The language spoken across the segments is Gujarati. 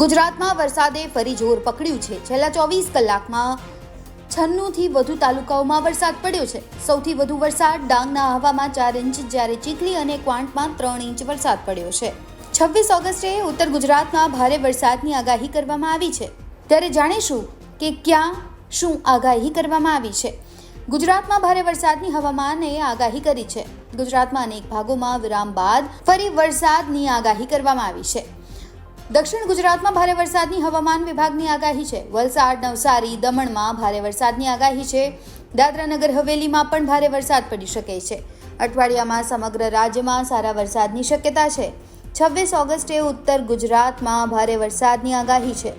ગુજરાતમાં વરસાદે ફરી જોર પકડ્યું છે. છેલ્લા 24 કલાકમાં 96થી વધુ તાલુકાઓમાં વરસાદ પડ્યો છે. સૌથી વધુ વરસાદ ડાંગના આહવામાં 4 ઇંચ, જ્યારે ચીખલી અને ક્વાંટમાં 3 ઇંચ વરસાદ પડ્યો છે. 26 ઓગસ્ટે ઉત્તર ગુજરાતમાં ભારે વરસાદની આગાહી કરવામાં આવી છે. ત્યારે જાણીશું કે ક્યાં શું આગાહી કરવામાં આવી છે. ગુજરાતમાં ભારે વરસાદની હવામાને આગાહી કરી છે. ગુજરાતમાં અનેક ભાગોમાં વિરામ બાદ ફરી વરસાદની આગાહી કરવામાં આવી છે. દક્ષિણ ગુજરાતમાં ભારે વરસાદની હવામાન વિભાગની આગાહી છે. વલસાડ, નવસારી, દમણમાં ભારે વરસાદની આગાહી છે. દાદરા નગર હવેલીમાં પણ ભારે વરસાદ પડી શકે છે. અઠવાડિયામાં સમગ્ર રાજ્યમાં સારા વરસાદની શક્યતા છે. 26 ઓગસ્ટે ઉત્તર ગુજરાતમાં ભારે વરસાદની આગાહી છે.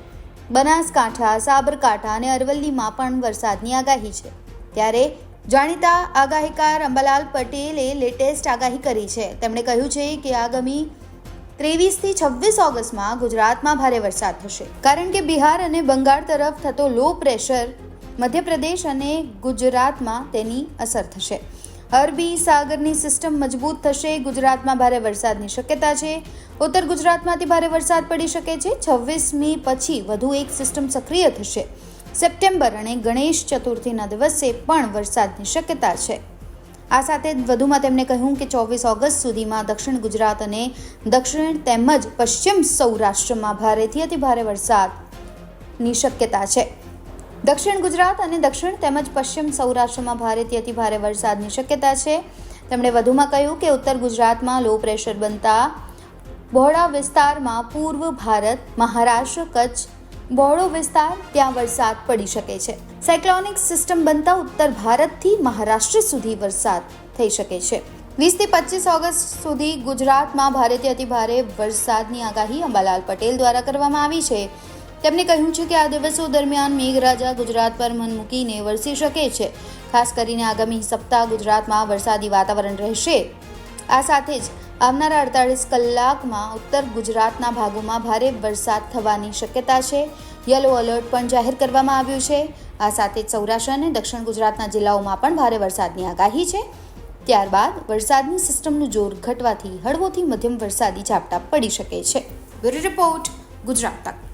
બનાસકાંઠા, સાબરકાંઠા અને અરવલ્લીમાં પણ વરસાદની આગાહી છે. ત્યારે જાણીતા આગાહીકાર અંબાલાલ પટેલે લેટેસ્ટ આગાહી કરી છે. તેમણે કહ્યું છે કે આગામી 23થી 26 ઓગસ્ટમાં ગુજરાતમાં ભારે વરસાદ થશે, કારણ કે બિહાર અને બંગાળ તરફ થતો લો પ્રેશર મધ્યપ્રદેશ અને ગુજરાતમાં તેની અસર થશે. અરબી સાગરની સિસ્ટમ મજબૂત થશે. ગુજરાતમાં ભારે વરસાદની શક્યતા છે. ઉત્તર ગુજરાતમાંથી ભારે વરસાદ પડી શકે છે. 26મી પછી વધુ એક સિસ્ટમ સક્રિય થશે. સપ્ટેમ્બર અને ગણેશ ચતુર્થીના દિવસે પણ વરસાદની શક્યતા છે. આ સાથે વધુમાં તેમણે કહ્યું કે 24 ઓગસ્ટ સુધીમાં દક્ષિણ ગુજરાત અને દક્ષિણ તેમજ પશ્ચિમ સૌરાષ્ટ્રમાં ભારેથી અતિ ભારે વરસાદની શક્યતા છે. દક્ષિણ ગુજરાત અને દક્ષિણ તેમજ પશ્ચિમ સૌરાષ્ટ્રમાં ભારેથી અતિ ભારે વરસાદની શક્યતા છે. તેમણે વધુમાં કહ્યું કે ઉત્તર ગુજરાતમાં લો પ્રેશર બનતા બહોળા વિસ્તારમાં પૂર્વ ભારત, મહારાષ્ટ્ર, કચ્છ બહોળો વિસ્તાર ત્યાં વરસાદ પડી શકે છે. સાયક્લોનિક સિસ્ટમ બનતા ઉત્તર ભારતથી મહારાષ્ટ્ર સુધી વરસાદ થઈ શકે છે. 20થી 25 ઓગસ્ટ સુધી ગુજરાતમાં ભારેથી અતિ ભારે વરસાદની આગાહી અંબાલાલ પટેલ દ્વારા કરવામાં આવી છે. તેમણે કહ્યું છે કે આ દિવસો દરમિયાન મેઘરાજા ગુજરાત પર મન મૂકીને વરસી શકે છે. ખાસ કરીને આગામી સપ્તાહ ગુજરાતમાં વરસાદી વાતાવરણ રહેશે. આ સાથે જ આવનારા 48 કલાકમાં ઉત્તર ગુજરાતના ભાગોમાં ભારે વરસાદ થવાની શક્યતા છે. યલો એલર્ટ પણ જાહેર કરવામાં આવ્યું છે. આ સાથે જ સૌરાષ્ટ્ર અને દક્ષિણ ગુજરાતના જિલ્લાઓમાં પણ ભારે વરસાદની આગાહી છે. ત્યારબાદ વરસાદની સિસ્ટમનું જોર ઘટવાથી હળવોથી મધ્યમ વરસાદી ઝાપટા પડી શકે છે. બ્યુરો રિપોર્ટ, ગુજરાત તક.